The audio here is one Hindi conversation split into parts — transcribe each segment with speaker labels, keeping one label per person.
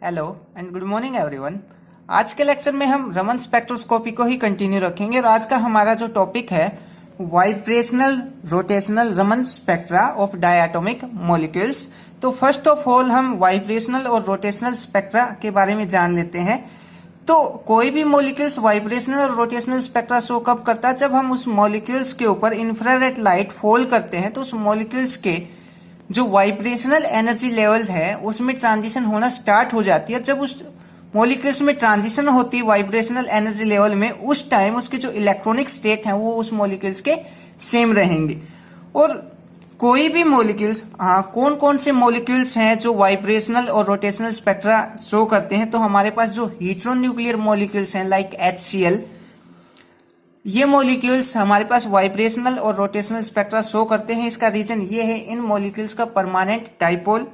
Speaker 1: Hello and good morning everyone. आज के लेक्चर में हम रमन स्पेक्ट्रोस्कोपी को ही कंटिन्यू रखेंगे और आज का हमारा जो टॉपिक है vibrational rotational Raman spectra of diatomic molecules. तो फर्स्ट ऑफ ऑल हम वाइब्रेशनल और रोटेशनल स्पेक्ट्रा के बारे में जान लेते हैं। तो कोई भी मॉलिक्यूल्स वाइब्रेशनल और रोटेशनल स्पेक्ट्रा शो कब करता है? जब हम उस मॉलिक्यूल्स के ऊपर इंफ्रारेड लाइट फॉल करते हैं तो उस मॉलिक्यूल्स के जो वाइब्रेशनल एनर्जी लेवल है उसमें ट्रांजिशन होना स्टार्ट हो जाती है। जब उस मॉलिक्यूल्स में ट्रांजिशन होती है वाइब्रेशनल एनर्जी लेवल में, उस टाइम उसके जो इलेक्ट्रॉनिक स्टेट है वो उस मॉलिक्यूल्स के सेम रहेंगे। और कोई भी मॉलिक्यूल्स, कौन कौन से मॉलिक्यूल्स हैं जो वाइब्रेशनल और रोटेशनल स्पेक्ट्रा शो करते हैं? तो हमारे पास जो हेटेरोन्यूक्लियर मॉलिक्यूल्स हैं लाइक HCl, ये मॉलिक्यूल्स हमारे पास वाइब्रेशनल और रोटेशनल स्पेक्ट्रा शो करते हैं। इसका रीजन ये है, इन मॉलिक्यूल्स का परमानेंट डाइपोल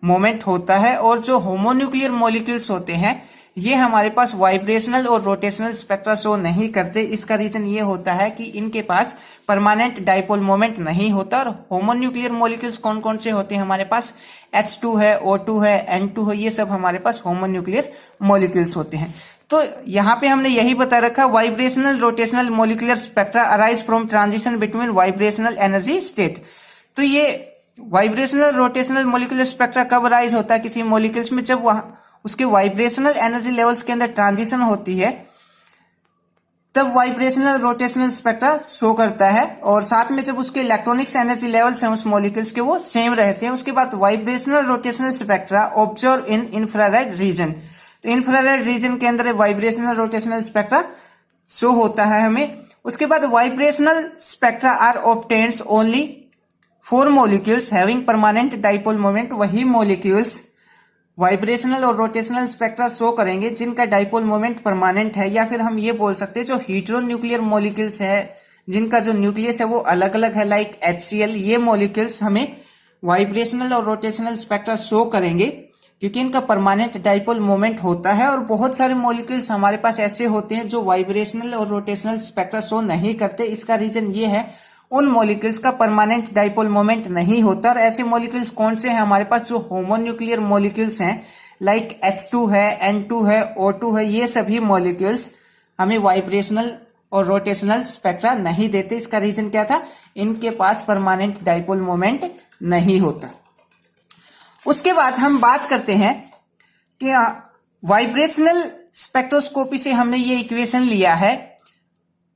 Speaker 1: मोमेंट होता है। और जो होमोन्यूक्लियर मॉलिक्यूल्स होते हैं ये हमारे पास वाइब्रेशनल और रोटेशनल स्पेक्ट्रा शो नहीं करते। इसका रीजन ये होता है कि इनके पास परमानेंट डाइपोल मोमेंट नहीं होता। और होमोन्यूक्लियर मॉलिक्यूल्स कौन कौन से होते हैं? हमारे पास H2 है, O2 है, N2 है, ये सब हमारे पास होमोन्यूक्लियर मॉलिक्यूल्स होते हैं। तो यहाँ पे हमने यही बता रखा, vibrational rotational molecular spectra arise from transition between vibrational energy state. तो ये वाइब्रेशनल रोटेशनल मॉलिक्यूलर स्पेक्ट्रा कब अराइज होता है किसी मॉलिक्यूल्स में? जब वहां उसके वाइब्रेशनल एनर्जी लेवल्स के अंदर ट्रांजिशन होती है तब वाइब्रेशनल रोटेशनल स्पेक्ट्रा शो करता है। और साथ में जब उसके इलेक्ट्रॉनिक्स एनर्जी लेवल्स हैं उस मॉलिक्यूल्स के वो सेम रहते हैं। उसके बाद vibrational rotational spectra observe in infrared reason. तो इंफ्रारेड रीजन के अंदर वाइब्रेशनल रोटेशनल स्पेक्ट्रा शो होता है हमें। उसके बाद vibrational spectra are obtained only for molecules having permanent dipole moment. वही मॉलिक्यूल्स वाइब्रेशनल और रोटेशनल स्पेक्ट्रा शो करेंगे जिनका डाइपोल मोमेंट परमानेंट है, या फिर हम ये बोल सकते हैं जो हेटेरोन्यूक्लियर मॉलिक्यूल्स है जिनका जो न्यूक्लियस है वो अलग अलग है लाइक HCl, ये मॉलिक्यूल्स हमें वाइब्रेशनल और रोटेशनल स्पेक्ट्रा शो करेंगे क्योंकि इनका परमानेंट डाइपोल मोमेंट होता है। और बहुत सारे मॉलिक्यूल्स हमारे पास ऐसे होते हैं जो वाइब्रेशनल और रोटेशनल स्पेक्ट्रा शो नहीं करते। इसका रीजन ये है, उन मॉलिक्यूल्स का परमानेंट डाइपोल मोमेंट नहीं होता। और ऐसे मॉलिक्यूल्स कौन से हैं हमारे पास? जो होमोन्यूक्लियर मॉलिक्यूल्स हैं लाइक H2 है, N2 है, O2 है, ये सभी मॉलिक्यूल्स हमें वाइब्रेशनल और रोटेशनल स्पेक्ट्रा नहीं देते। इसका रीजन क्या था? इनके पास परमानेंट डाइपोल मोमेंट नहीं होता। उसके बाद हम बात करते हैं कि वाइब्रेशनल स्पेक्ट्रोस्कोपी से हमने ये इक्वेशन लिया है,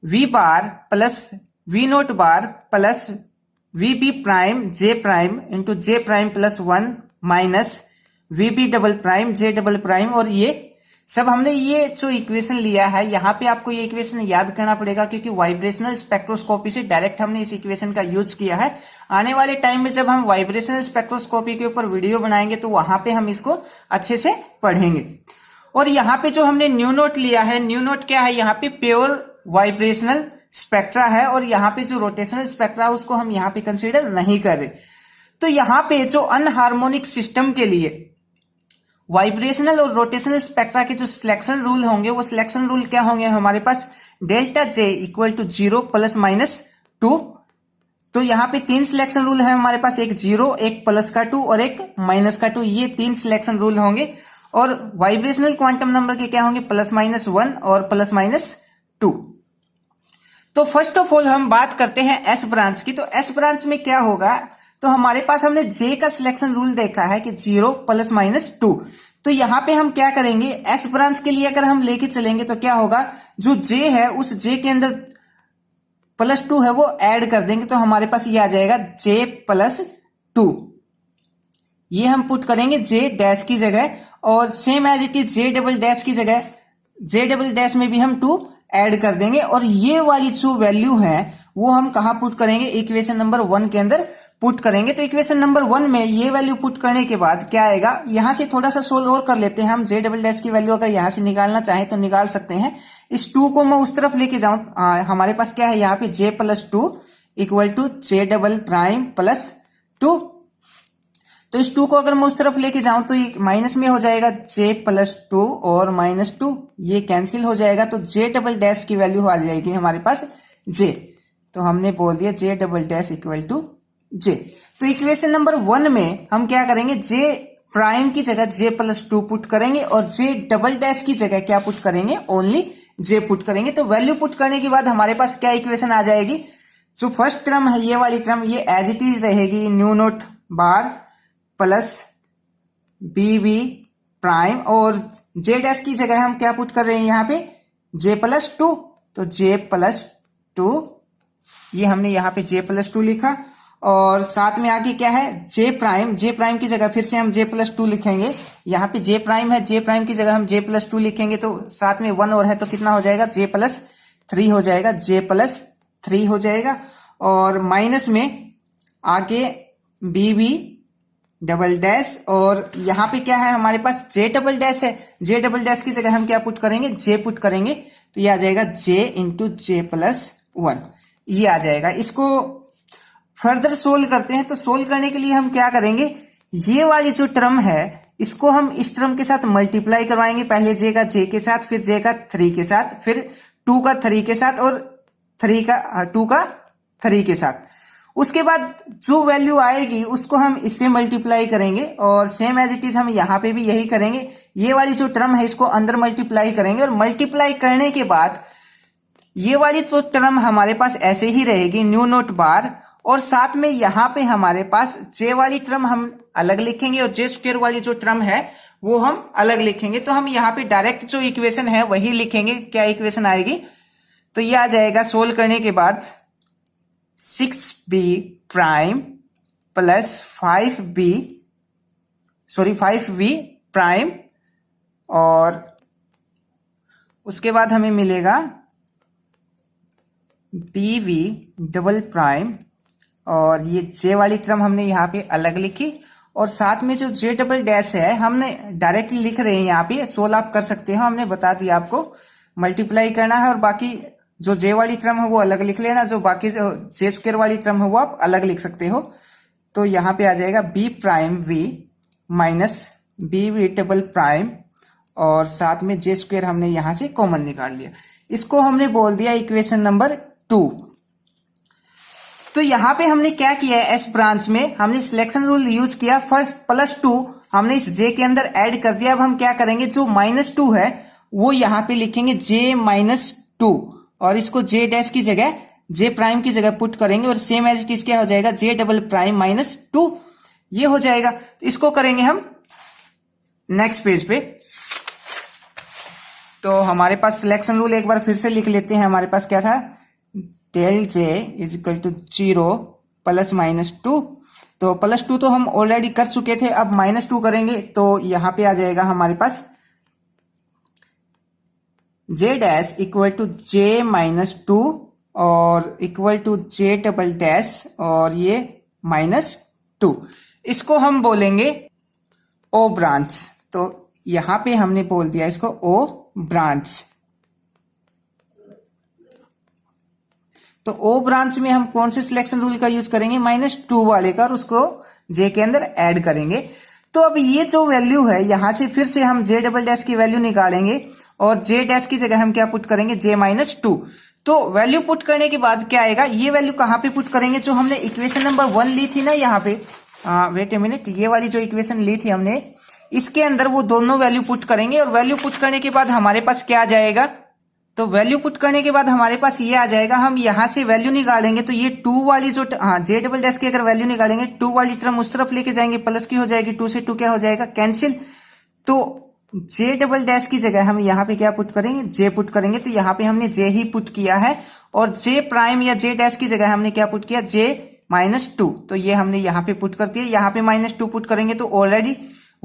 Speaker 1: V bar plus V naught bar plus VB prime J prime into J prime plus 1 minus VB double prime J double prime. और ये सब हमने ये जो इक्वेशन लिया है, यहाँ पे आपको ये इक्वेशन याद करना पड़ेगा क्योंकि वाइब्रेशनल स्पेक्ट्रोस्कोपी से डायरेक्ट हमने इस इक्वेशन का यूज किया है। आने वाले टाइम में जब हम वाइब्रेशनल स्पेक्ट्रोस्कोपी के ऊपर वीडियो बनाएंगे तो वहां पे हम इसको अच्छे से पढ़ेंगे। और यहाँ पे जो हमने न्यू नोट लिया है, न्यू नोट क्या है? यहाँ पे प्योर वाइब्रेशनल स्पेक्ट्रा है और यहाँ पे जो रोटेशनल स्पेक्ट्रा है उसको हम यहाँ पे कंसीडर नहीं कर रहे। तो यहाँ पे जो अनहार्मोनिक सिस्टम के लिए वाइब्रेशनल और रोटेशनल स्पेक्ट्रा के जो सिलेक्शन रूल होंगे वो सिलेक्शन रूल क्या होंगे हमारे पास? Delta J equal to 0 plus minus 2। तो यहाँ पे 3 सिलेक्शन रूल है हमारे पास, एक 0, एक प्लस का 2 और एक माइनस का 2। ये 3 सिलेक्शन रूल होंगे। और वाइब्रेशनल क्वांटम नंबर के क्या होंगे? प्लस माइनस 1 और प्लस माइनस 2। तो फर्स्ट ऑफ ऑल हम बात करते हैं S ब्रांच की। तो S ब्रांच में क्या होगा? तो हमारे पास हमने J का सिलेक्शन रूल देखा है कि 0 प्लस माइनस 2। तो यहां पे हम क्या करेंगे? S ब्रांच के लिए अगर हम लेके चलेंगे तो क्या होगा? जो J है उस J के अंदर प्लस 2 है वो ऐड कर देंगे तो हमारे पास ये आ जाएगा J प्लस 2। ये हम पुट करेंगे J डैश की जगह और same as it is J double dash की जगह J डबल डैश में भी हम 2 ऐड कर देंगे। और ये वाली जो वैल्यू है वो हम कहां पुट करेंगे? इक्वेशन नंबर 1 के अंदर पुट करेंगे। तो इक्वेशन नंबर 1 में ये वैल्यू पुट करने के बाद क्या आएगा? यहां से थोड़ा सा सोल्व और कर लेते हैं हम। J डबल डैश की वैल्यू अगर यहां से निकालना चाहें तो निकाल सकते हैं। इस 2 को मैं उस तरफ लेके जाऊं, हमारे पास क्या है यहाँ पे? J plus 2 equal to J double prime plus 2। तो इस 2 को अगर मैं उस तरफ लेके जाऊं तो ये माइनस में हो जाएगा J प्लस 2 और माइनस 2, ये कैंसिल हो जाएगा। तो J डबल डैश की वैल्यू आ जाएगी हमारे पास J। तो हमने बोल दिया J double dash equal to J। तो इक्वेशन नंबर 1 में हम क्या करेंगे? J प्राइम की जगह जे प्लस टू पुट करेंगे और जे डबल डैश की जगह क्या पुट करेंगे, ओनली जे पुट करेंगे। तो वैल्यू पुट करने के बाद हमारे पास क्या इक्वेशन आ जाएगी, जो फर्स्ट टर्म है ये वाली टर्म ये एज इट इज रहेगी, nu naught bar plus B V prime, और जे डैश की जगह हम क्या पुट कर रहे हैं यहाँ पे, जे प्लस टू। तो जे प्लस टू, ये हमने यहाँ पे जे प्लस टू लिखा, और साथ में आगे क्या है, जे प्राइम। जे प्राइम की जगह फिर से हम जे प्लस टू लिखेंगे, यहाँ पे जे प्राइम है, जे प्राइम की जगह हम जे प्लस टू लिखेंगे, तो साथ में वन और है तो कितना हो जाएगा, जे प्लस थ्री हो जाएगा, जे प्लस थ्री हो जाएगा। और माइनस में आगे बी वी डबल डैश, और यहाँ पे क्या है हमारे पास, जे डबल डैश है, जे डबल डैश की जगह हम क्या पुट करेंगे, जे पुट करेंगे, तो ये आ जाएगा जे इंटू जे प्लस वन, ये आ जाएगा। इसको फर्दर सोल्व करते हैं। तो सोल्व करने के लिए हम क्या करेंगे, ये वाली जो टर्म है इसको हम इस टर्म के साथ मल्टीप्लाई करवाएंगे, पहले जे का जे के साथ, फिर जे का थ्री के साथ, फिर टू का थ्री के साथ, और थ्री का टू का थ्री के साथ। उसके बाद जो वैल्यू आएगी उसको हम इससे मल्टीप्लाई करेंगे, और सेम एज इट इज हम यहाँ पे भी यही करेंगे। ये वाली जो टर्म है इसको अंदर मल्टीप्लाई करेंगे, और मल्टीप्लाई करने के बाद ये वाली तो टर्म हमारे पास ऐसे ही रहेगी, न्यू नोट बार, और साथ में यहाँ पे हमारे पास जे वाली टर्म हम अलग लिखेंगे और जे स्क्वायर वाली जो टर्म है वो हम अलग लिखेंगे। तो हम यहाँ पे डायरेक्ट जो इक्वेशन है वही लिखेंगे। क्या इक्वेशन आएगी, तो ये आ जाएगा सोल्व करने के बाद 6b prime plus 5v prime, और उसके बाद हमें मिलेगा bv डबल प्राइम, और ये जे वाली टर्म हमने यहाँ पे अलग लिखी, और साथ में जो जे डबल डैश है हमने डायरेक्टली लिख रहे हैं, यहाँ पे सोल्व आप कर सकते हो, हमने बता दिया आपको मल्टीप्लाई करना है, और बाकी जो जे वाली टर्म है वो अलग लिख लेना, जो बाकी जे स्क्वायर वाली टर्म है वो आप अलग लिख सकते हो। तो यहाँ पे आ जाएगा B prime V minus B V double prime, और साथ में जे स्क्वायर हमने यहाँ से कॉमन निकाल लिया। इसको हमने बोल दिया इक्वेशन नंबर 2। तो यहाँ पे हमने क्या किया है, एस ब्रांच में हमने सिलेक्शन रूल यूज किया, फर्स्ट प्लस टू हमने इस जे के अंदर ऐड कर दिया। अब हम क्या करेंगे, जो माइनस टू है वो यहाँ पे लिखेंगे जे माइनस टू, और इसको जे डैश की जगह जे प्राइम की जगह पुट करेंगे, और सेम एज इट इज क्या हो जाएगा, जे डबल प्राइम माइनस टू, ये हो जाएगा। तो इसको करेंगे हम नेक्स्ट पेज पे। तो हमारे पास सिलेक्शन रूल एक बार फिर से लिख लेते हैं। हमारे पास क्या था, del J is equal to 0 plus minus two. तो प्लस टू तो हम ऑलरेडी कर चुके थे, अब माइनस टू करेंगे, तो यहां पे आ जाएगा हमारे पास J dash equal to J minus two, और equal to J double dash, और ये माइनस टू। इसको हम बोलेंगे ओ ब्रांच। तो यहां पे हमने बोल दिया इसको ओ ब्रांच। तो ओ ब्रांच में हम कौन से सिलेक्शन रूल का यूज करेंगे, माइनस टू वाले का, और उसको जे के अंदर ऐड करेंगे। तो अब ये जो वैल्यू है यहां से फिर से हम जे डबल डैश की वैल्यू निकालेंगे, और जे डैश की जगह हम क्या पुट करेंगे, जे माइनस टू। तो वैल्यू पुट करने के बाद क्या आएगा, ये वैल्यू कहां पे पुट करेंगे, जो हमने इक्वेशन नंबर 1 ली थी ना यहाँ पे, वेट ए मिनट, ये वाली जो इक्वेशन ली थी हमने, इसके अंदर वो दोनों वैल्यू पुट करेंगे, और वैल्यू पुट करने के बाद हमारे पास क्या आ जाएगा, तो वैल्यू पुट करने के बाद हमारे पास ये आ जाएगा। हम यहां से वैल्यू निकालेंगे, तो ये टू वाली जो जे डबल डैश की अगर वैल्यू निकालेंगे, टू वाली टर्म उस तरफ लेके जाएंगे, प्लस की हो जाएगी, टू से टू क्या हो जाएगा, कैंसिल। तो जे डबल डैश की जगह हम यहाँ पे क्या पुट करेंगे, जे पुट करेंगे। तो यहाँ पे हमने जे ही पुट किया है, और जे प्राइम या जे डैश की जगह हमने क्या पुट किया, जे माइनस टू। तो ये हमने यहाँ पे पुट कर दिया, यहाँ पे माइनस टू पुट करेंगे तो ऑलरेडी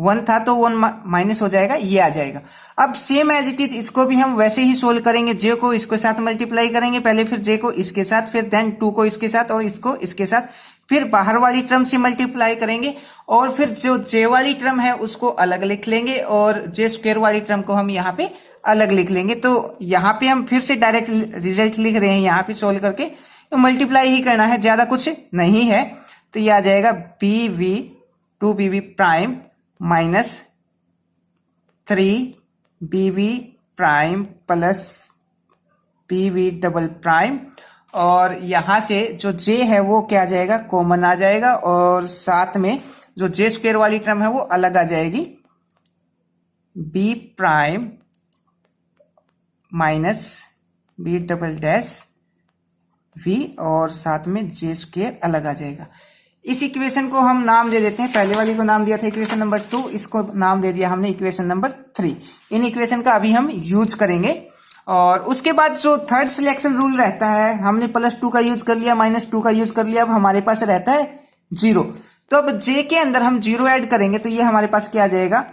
Speaker 1: 1 था, तो 1 माइनस हो जाएगा, ये आ जाएगा। अब सेम एज इट इज इसको भी हम वैसे ही सोल्व करेंगे, जे को इसके साथ मल्टीप्लाई करेंगे पहले, फिर जे को इसके साथ, फिर देन टू को इसके साथ, और इसको इसके साथ, फिर बाहर वाली टर्म से मल्टीप्लाई करेंगे, और फिर जो जे वाली टर्म है उसको अलग लिख लेंगे, और जे स्क्वायर वाली टर्म को हम यहाँ पे अलग लिख लेंगे। तो यहाँ पे हम फिर से डायरेक्ट रिजल्ट लिख रहे हैं, यहाँ पे सोल्व करके तो मल्टीप्लाई ही करना है, ज्यादा कुछ नहीं है। तो ये आ जाएगा B V two B V prime minus 3bv prime plus bv double prime, और यहां से जो j है वो क्या आ जाएगा, कॉमन आ जाएगा, और साथ में जो जे स्क्वायर वाली टर्म है वो अलग आ जाएगी, B prime minus B double dash V और साथ में जे स्क्वायर अलग आ जाएगा। इस इक्वेशन को हम नाम दे देते हैं, पहले वाली को नाम दिया था इक्वेशन नंबर 2, इसको नाम दे दिया हमने इक्वेशन नंबर 3। इन इक्वेशन का अभी हम यूज करेंगे। और उसके बाद जो थर्ड सिलेक्शन रूल रहता है, हमने +2 का यूज कर लिया, -2 का यूज कर लिया, अब हमारे पास रहता है 0। तो अब जे के अंदर हम 0 ऐड करेंगे तो ये हमारे पास क्या आ जाएगा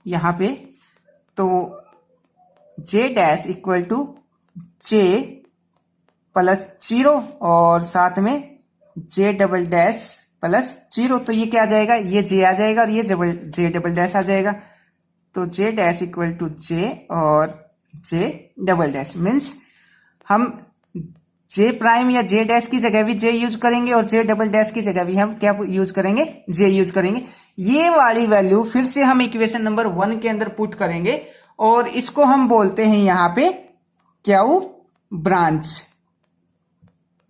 Speaker 1: यहां पे, तो जे डैश इक्वल टू जे +0 और साथ में जे डबल डैश +0, तो ये क्या आ जाएगा, ये जे आ जाएगा और ये जे डबल डैश आ जाएगा। तो जे डैश इक्वल टू जे और जे डबल डैश मीन्स हम जे प्राइम या जे डैश की जगह भी जे यूज करेंगे और जे डबल डैश की जगह भी हम क्या यूज करेंगे, जे यूज करेंगे। ये वाली वैल्यू फिर से हम इक्वेशन नंबर 1 के अंदर पुट करेंगे और इसको हम बोलते हैं यहां पे क्यू ब्रांच।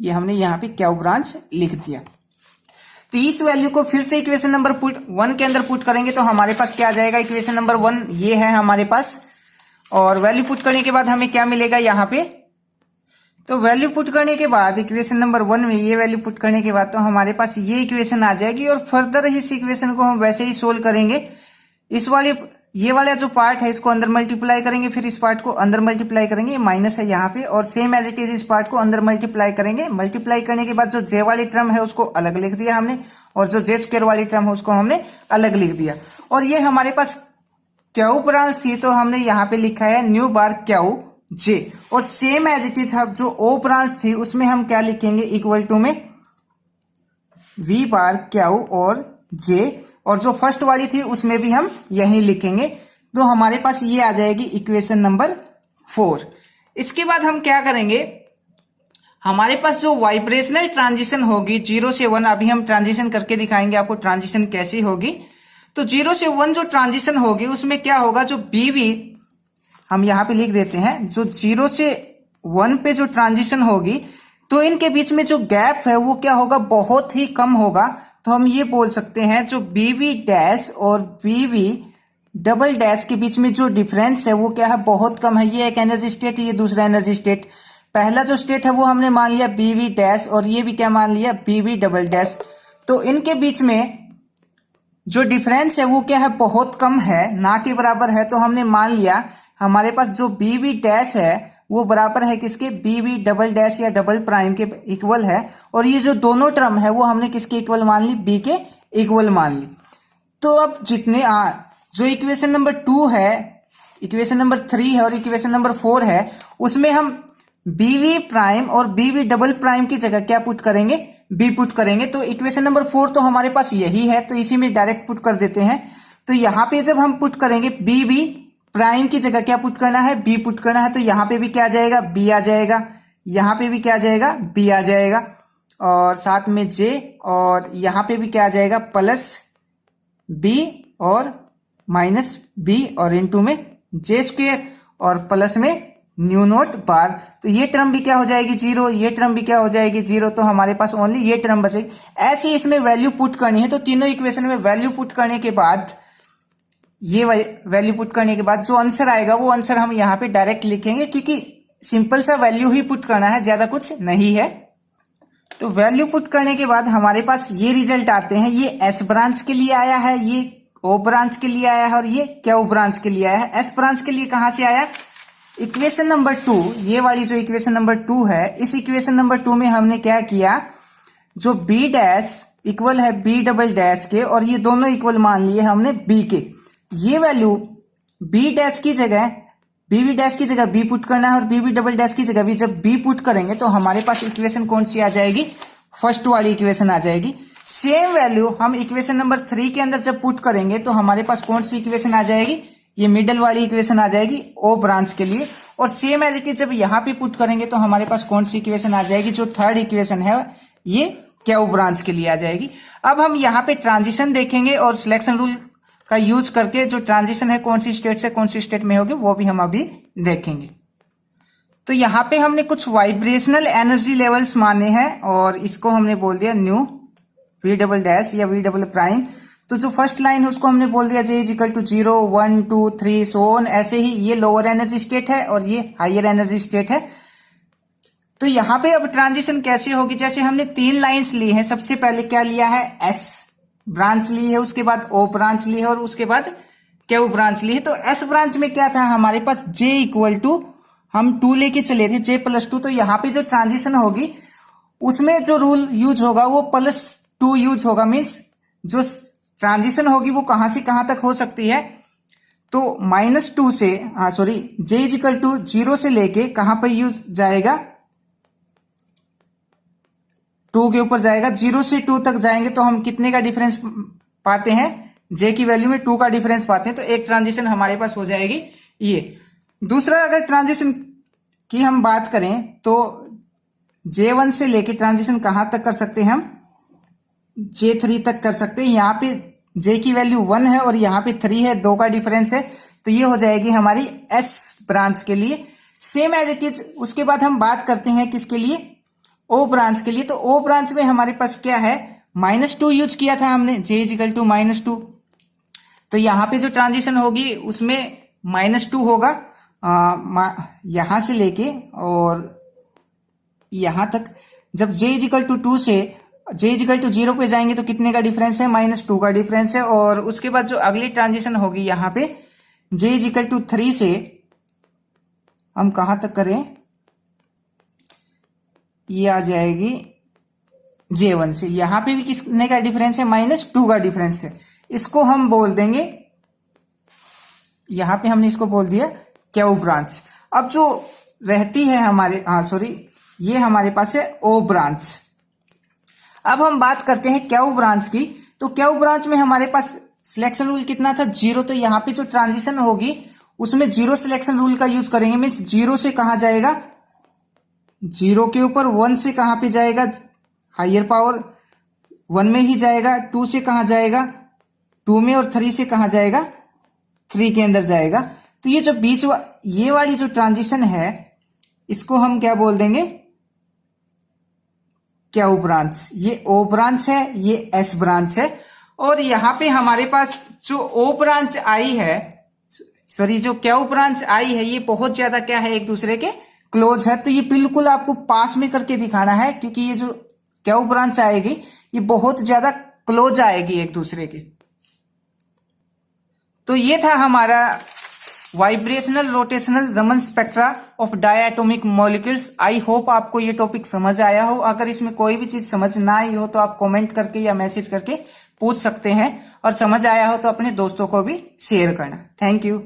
Speaker 1: ये हमने यहां पे क्यू ब्रांच लिख दिया। तो इस वैल्यू को फिर से इक्वेशन नंबर 1 के अंदर पुट करेंगे तो हमारे पास क्या आ जाएगा, इक्वेशन नंबर 1 ये है हमारे पास। और वैल्यू पुट करने के बाद हमें क्या मिलेगा यहाँ पे, तो वैल्यू पुट करने के बाद इक्वेशन नंबर 1 में ये वैल्यू पुट करने के बाद तो हमारे पास ये इक्वेशन आ जाएगी। और फर्दर इस इक्वेशन को हम वैसे ही सोल्व करेंगे। इस वाले ये वाला जो पार्ट है इसको अंदर मल्टीप्लाई करेंगे, फिर इस पार्ट को अंदर मल्टीप्लाई करेंगे, माइनस है यहाँ पे, और सेम एज इट इज इस पार्ट को अंदर मल्टीप्लाई करेंगे। मल्टीप्लाई करने के बाद जो जे वाली टर्म है उसको अलग लिख दिया हमने और जो जे स्क्वायर वाली टर्म है उसको हमने अलग लिख दिया। और ये हमारे पास क्यू ब्रांच थी तो हमने यहाँ पे लिखा है न्यू बार क्यू जे। और सेम एज इट इज जो ओ ब्रांच थी उसमें हम क्या लिखेंगे, इक्वल टू में वी बार क्यू और जे, और जो फर्स्ट वाली थी उसमें भी हम यही लिखेंगे। तो हमारे पास ये आ जाएगी इक्वेशन नंबर 4। इसके बाद हम क्या करेंगे, हमारे पास जो वाइब्रेशनल ट्रांजिशन होगी 0 से 1, अभी हम ट्रांजिशन करके दिखाएंगे आपको ट्रांजिशन कैसी होगी। तो 0 से 1 जो ट्रांजिशन होगी उसमें क्या होगा, जो बीवी हम यहां पे लिख देते हैं, जो 0 से 1 पे जो ट्रांजिशन होगी तो इनके बीच में जो गैप है वो क्या होगा, बहुत ही कम होगा। तो हम ये बोल सकते हैं जो बीवी डैश और बीवी डबल डैश के बीच में जो डिफरेंस है वो क्या है, बहुत कम है। ये एक एनर्जी स्टेट, ये दूसरा एनर्जी स्टेट। पहला जो स्टेट है वो हमने मान लिया बीवी डैश और ये भी क्या मान लिया, बीवी डबल डैश। तो इनके बीच में जो डिफरेंस है वो क्या है, बहुत कम है, ना के बराबर है। तो हमने मान लिया हमारे पास जो बीवी डैश है वो बराबर है किसके, बीवी डबल डैश या डबल प्राइम के इक्वल है। और ये जो दोनों टर्म है वो हमने किसके इक्वल मान ली, बी के इक्वल मान ली। तो अब जितने जो इक्वेशन नंबर 2 है, इक्वेशन नंबर 3 है और इक्वेशन नंबर 4 है, उसमें हम बीवी प्राइम और बीवी डबल प्राइम की जगह क्या पुट करेंगे, बी पुट करेंगे। तो इक्वेशन नंबर 4 तो हमारे पास यही है तो इसी में डायरेक्ट पुट कर देते हैं। तो यहाँ पे जब हम पुट करेंगे बीवी प्राइम की जगह क्या पुट करना है, बी पुट करना है। तो यहाँ पे भी क्या आ जाएगा, बी आ जाएगा, यहाँ पे भी क्या आ जाएगा, बी आ जाएगा, और साथ में जे, और यहाँ पे भी क्या आ जाएगा, प्लस बी और माइनस बी, और इनटू में जे स्क्वायर और प्लस में न्यू नोट बार। तो ये टर्म भी क्या हो जाएगी 0, ये टर्म भी क्या हो जाएगी 0। तो हमारे पास ओनली ये टर्म बचेगी। ऐसे इसमें वैल्यू पुट करनी है। तो तीनों इक्वेशन में वैल्यू पुट करने के बाद, ये वैल्यू पुट करने के बाद जो आंसर आएगा वो आंसर हम यहाँ पे डायरेक्ट लिखेंगे, क्योंकि सिंपल सा वैल्यू ही पुट करना है, ज्यादा कुछ नहीं है। तो वैल्यू पुट करने के बाद हमारे पास ये रिजल्ट आते हैं। ये एस ब्रांच के लिए आया है, ये ओ ब्रांच के लिए आया है और ये क्यू ब्रांच के लिए आया है। एस ब्रांच के लिए कहां से आया, इक्वेशन नंबर 2, ये वाली जो इक्वेशन नंबर 2 है, इस इक्वेशन नंबर 2 में हमने क्या किया, जो बी डैश इक्वल है बी डबल डैश के और ये दोनों इक्वल मान लिए हमने बी के। ये वैल्यू बी डैश की जगह बीबी डैश की जगह बी पुट करना है और बीबी डबल डैश की जगह भी जब बी पुट करेंगे तो हमारे पास इक्वेशन कौन सी आ जाएगी, फर्स्ट वाली इक्वेशन आ जाएगी। सेम वैल्यू हम इक्वेशन नंबर 3 के अंदर जब पुट करेंगे तो हमारे पास कौन सी इक्वेशन आ जाएगी, ये मिडल वाली इक्वेशन आ जाएगी ओ ब्रांच के लिए। और सेम एज इट इज जब यहाँ पे पुट करेंगे तो हमारे पास कौन सी इक्वेशन आ जाएगी, जो थर्ड इक्वेशन है ये क्यू ब्रांच के लिए आ जाएगी। अब हम यहाँ पे ट्रांजिशन देखेंगे और सिलेक्शन रूल का यूज करके जो ट्रांजिशन है कौन सी स्टेट से कौन सी स्टेट में होगी वो भी हम अभी देखेंगे। तो यहाँ पे हमने कुछ वाइब्रेशनल एनर्जी लेवल्स माने हैं और इसको हमने बोल दिया न्यू वी डबल डैश या वी डबल प्राइम। तो जो फर्स्ट लाइन है उसको हमने बोल दिया J is equal to 0 1 2 3 so on. ऐसे ही ये लोअर एनर्जी स्टेट है और ये हायर एनर्जी स्टेट है। तो यहाँ पे अब ट्रांजिशन कैसे होगी, जैसे हमने 3 लाइंस ली है। सबसे पहले क्या लिया है, एस ब्रांच ली है, उसके बाद ओ ब्रांच ली है और उसके बाद क्यू ब्रांच ली है। तो एस ब्रांच में क्या था हमारे पास, जे इक्वल टू हम 2 लेके चले थे, जे प्लस 2। तो यहाँ पे जो ट्रांजिशन होगी उसमें जो रूल यूज होगा वो +2 यूज होगा। मीन्स जो ट्रांजिशन होगी वो कहां से कहां तक हो सकती है, तो -2 से जे इज इक्वल टू 0 से लेके कहां पर यूज जाएगा, 2 के ऊपर जाएगा। 0 से 2 तक जाएंगे तो हम कितने का डिफरेंस पाते हैं, जे की वैल्यू में 2 का डिफरेंस पाते हैं। तो एक ट्रांजिशन हमारे पास हो जाएगी ये। दूसरा अगर ट्रांजिशन की हम बात करें तो J1 से लेके ट्रांजिशन कहां तक कर सकते हैं हम, J3 तक कर सकते हैं। यहाँ पे J की वैल्यू 1 है और यहाँ पे 3 है, 2 का डिफरेंस है। तो ये हो जाएगी हमारी S ब्रांच के लिए, सेम एज इट इज। उसके बाद हम बात करते हैं किसके लिए, O ब्रांच के लिए। तो O ब्रांच में हमारे पास क्या है, -2 यूज किया था हमने, J इज इक्वल टू -2। तो यहाँ पे जो ट्रांजिशन होगी उसमें -2 होगा, यहां से लेके और यहां तक। जब J इज इक्वल टू 2 से J इज इक्वल टू 0 पे जाएंगे तो कितने का डिफरेंस है, -2 का डिफरेंस है। और उसके बाद जो अगली ट्रांजिशन होगी यहाँ पे J इज इक्वल टू 3 से हम कहां तक करें, ये आ जाएगी J1 से। यहां पे भी कितने का डिफरेंस है, -2 का डिफरेंस है। इसको हम बोल देंगे, यहां पे हमने इसको बोल दिया क्यू ब्रांच। अब जो रहती है हमारे ये हमारे पास है O ब्रांच। अब हम बात करते हैं क्यू ब्रांच की। तो क्यू ब्रांच में हमारे पास सिलेक्शन रूल कितना था, 0। तो यहाँ पे जो ट्रांजिशन होगी उसमें 0 सिलेक्शन रूल का यूज करेंगे। मीन्स 0 से कहां जाएगा, 0 के ऊपर 1 से कहां पे जाएगा, हायर पावर 1 में ही जाएगा। 2 से कहां जाएगा, 2 में। और 3 से कहां जाएगा, 3 के अंदर जाएगा। तो ये जो बीच ये वाली जो ट्रांजिशन है इसको हम क्या बोल देंगे, क्यू ब्रांच। ये O ब्रांच है, ये S ब्रांच है। और यहां पे हमारे पास जो O ब्रांच आई है, जो क्यू ब्रांच आई है, ये बहुत ज्यादा क्या है, एक दूसरे के क्लोज है। तो ये बिल्कुल आपको पास में करके दिखाना है, क्योंकि ये जो क्यू ब्रांच आएगी ये बहुत ज्यादा क्लोज आएगी एक दूसरे के। तो ये था हमारा vibrational rotational Raman spectra of diatomic molecules. I hope आपको ये टॉपिक समझ आया हो। अगर इसमें कोई भी चीज समझ ना आई हो तो आप कमेंट करके या मैसेज करके पूछ सकते हैं, और समझ आया हो तो अपने दोस्तों को भी शेयर करना। Thank you.